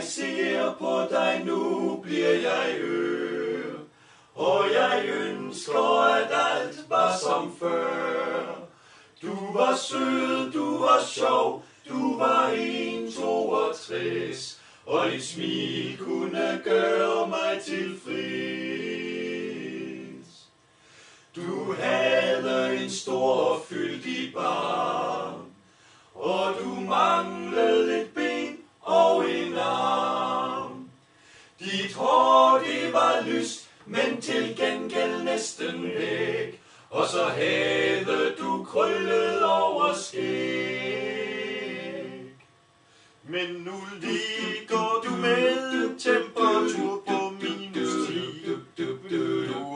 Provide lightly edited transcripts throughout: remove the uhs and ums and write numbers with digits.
jeg ser på dig nu, bliver jeg ør. Og jeg ønsker, at alt var som før. Du var sød, du var sjov, du var 1,62, og dit smil kunne gøre mig tilfreds. Du havde en stor fyldig barm, og du manglede et ben og en arm. Dit hår, det var lyst, men til gengæld næsten væk, og så havde du krøllet over skæg. Men nu ligger du med temperatur på -10. Du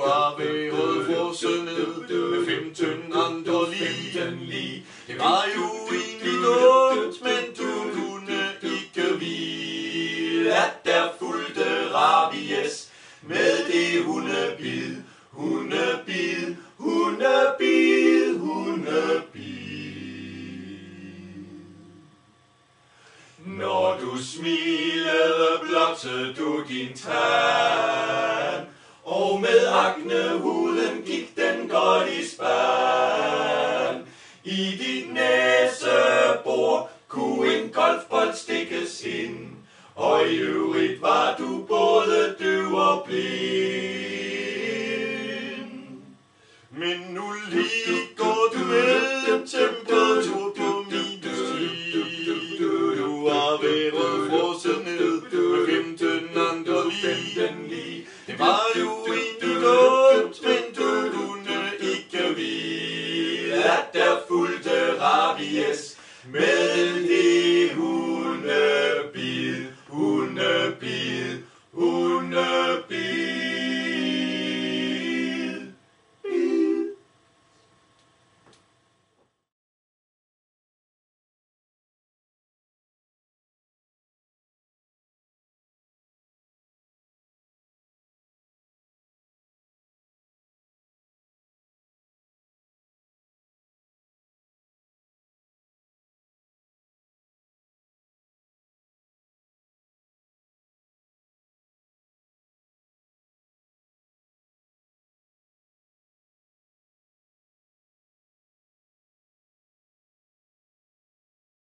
har været frosset ned med 15 andre lig. Det var jo egentlig dumt, men du kunne ikke vide, at der fulgte rabies med det hundebid, hundebid, hundebid, hundebid. Når du smilede, blottede du din tand, og med aknehuden gik den godt i spand. I dit næsebor kunne en golfbold stikkes ind, og i øvrigt var du både døv og blind. Men nu ligger du med temperatur på -10. Du har været frosset ned med 15 andre lig. Det var jo egentlig dumt, men du kunne ikke vide, at der fulgte rabies med